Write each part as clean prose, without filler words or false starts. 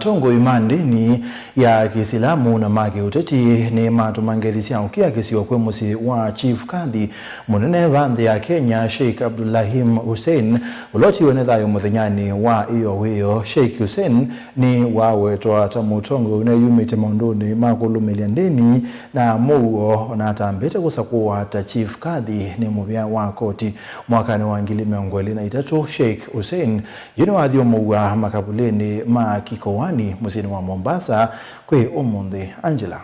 matongo imandi ni ya Kiislamu na maki uteti ni matumangelisia ukia kisiwa kwe musi wa Chief Kadhi munene vande ya Kenya Sheikh Abdullahim Hussein uloti wenedhayo muthinyani wa iyo Sheikh Hussein ni wawe toa tamutongo unayumite maundoni makulu miliandeni na muo na atambete kusakuwa ta Chief Kadhi ni muvya wa koti mwakani wa ngili meongweli na itatu Sheikh Hussein yino adhio muwa makabuleni makikowani musini wa Mombasa kwe omonde Angela.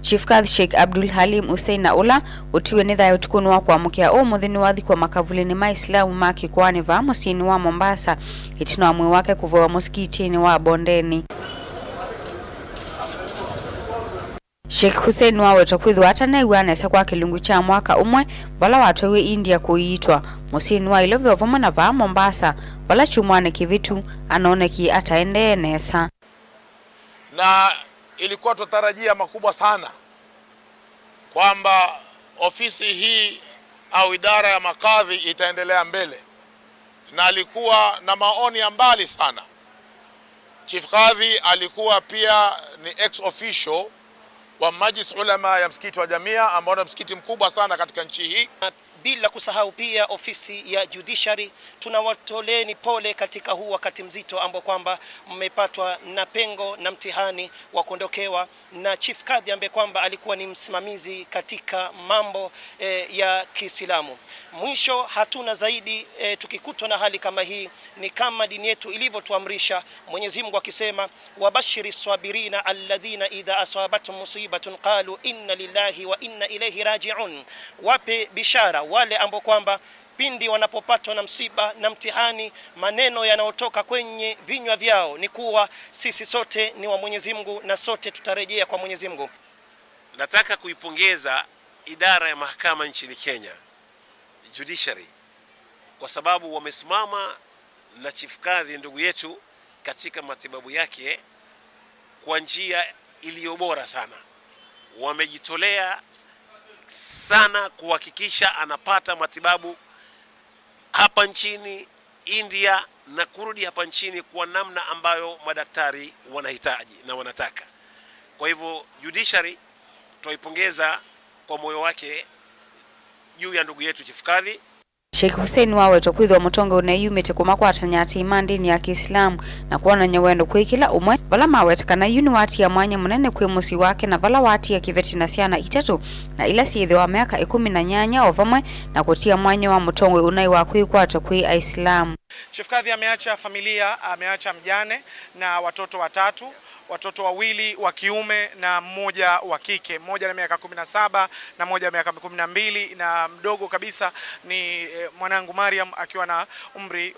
Chief Kadhi Sheikh Abdullahim Hussein na ula utiwe nitha utukunu wa kuamukia omuthini wathi kwa makavuleni maislamu makikowani va musini wa Mombasa itino wa mwe wake kuvoa musikitini wa Bondeni. Sheikh Hussein wawe tokwithwa atane iwanesa kwa kilungu cha mwaka umwe vala watowe India kuitwa musini wa ilovyo vamo na va Mombasa vala chumwane kivitu anaoneki ataende nesa. Na ilikuwa tutarajia makubwa sana kwamba ofisi hii au idara ya makadhi itaendelea mbele, na alikuwa na maoni ya mbali sana. Chief Kadhi alikuwa pia ni ex officio wa Majlis Ulama ya msikiti wa Jamia ambao ni msikiti mkubwa sana katika nchi hii. Bila kusahau pia ofisi ya judiciary, tunawatoleni pole katika huu wakati mzito ambao kwamba mmepatwa na pengo na mtihani wa kuondokewa na Chief Kadhi ambaye kwamba alikuwa ni msimamizi katika mambo ya Kiislamu. Mwisho hatuna zaidi tukikutwa na hali kama hii, ni kama dini yetu ilivyotuamrisha, Mwenyezi Mungu akisema wabashiri swabirina alladhina idha asabatum musibatun qalu inna lillahi wa inna ilayhi raji'un. Wape bishara wale ambao kwamba pindi wanapopatwa na msiba na mtihani, maneno yanayotoka kwenye vinywa vyao ni kuwa sisi sote ni wa Mwenyezi Mungu na sote tutarejea kwa Mwenyezi Mungu. Nataka kuipongeza idara ya mahakama nchini Kenya, judiciary, kwa sababu wamesimama na Chief Kadhi ndugu yetu katika matibabu yake kwa njia iliyo bora sana. Wamejitolea sana kuhakikisha anapata matibabu hapa nchini India na kurudi hapa nchini kwa namna ambayo madaktari wanahitaji na wanataka. Kwa hivyo judiciary tuipongeza kwa moyo wake juu ya ndugu yetu Chief Kadhi. Sheikh Hussein wawe tokwithwa mutongo unayumite kumakwatanya ati imandini ya Kiislamu na kuona nyawendo kwi kila umwe vala mawetikana yuniwati ya mwanya munene kwi musi wake na vala wati ya kiveti na siana itatu na ila siithe wa miaka 18 ovamwe na kutia mwanya wa mutongo unai wa kwi kwato kwi Aislamu. Chief Kadhi ameacha familia, ameacha mjane na watoto watatu, watoto wawili wa kiume na mmoja wa kike, mmoja na miaka 17 na mmoja miaka 12, na mdogo kabisa ni mwanangu Mariam akiwa na umri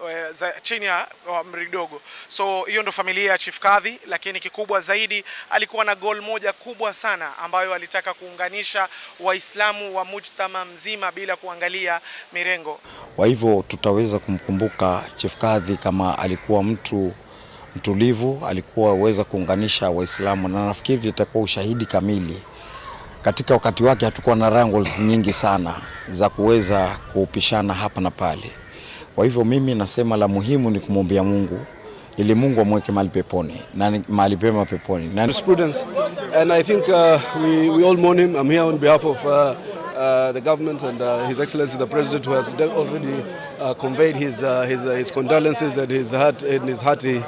chini ya umri dogo. So hiyo ndo familia ya Chief Kadhi, lakini kikubwa zaidi alikuwa na goal moja kubwa sana ambayo alitaka kuunganisha Waislamu wa mujtama mzima bila kuangalia mirengo. Kwa hivyo tutaweza kumkumbuka Chief Kadhi kama alikuwa mtu mtulivu, alikuwa weza kuunganisha Waislamu, na nafikiri itakuwa ushahidi kamili. Katika wakati wake hatakuwa na wrangles nyingi sana za kuweza kupishana hapa na pale. Kwa hivyo mimi nasema la muhimu ni kumwombea Mungu ili Mungu amweke mahali peponi na mahali pema peponi. Prudence, and I think we all mourn him. I'm here on behalf of the government and His Excellency the President, who has already conveyed his condolences and his hearty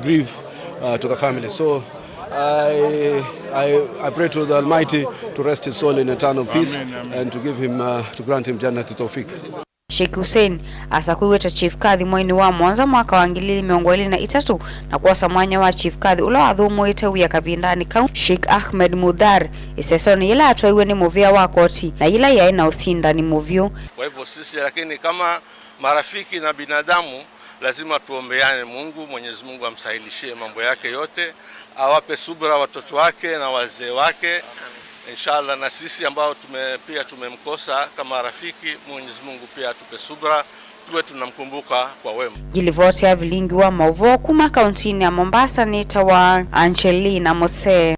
grief to the family. So I pray to the Almighty to rest his soul in eternal peace. Amen. And to give him to grant him Jannat Tawfiq. Sheikh Hussein asakuweta Chief Kadhi mwaini wa mwanza mwaka wa 2023 na kuwasa mwanya wa Chief Kadhi ula wathumu itewu ya Kavindani County. Sheikh Ahmed Mudhar isesoni ila atoiwe ni muvia wa koti na ila yaina usinda ni muvio. Kwa hivyo sisi lakini kama marafiki na binadamu lazima tuombeane Mungu, Mwenyezi Mungu amsahilishie mambo yake yote, awape subra watoto wake na wazee wake. Inshallah, na sisi ambao pia tumemkosa kama rafiki, Mwenyezi Mungu pia atupe subra, tuwe tunamkumbuka kwa wema. Gilivote ya vilingi wa Mauvo kuma kauntini ya Mombasa ni tawa Angelina Mose.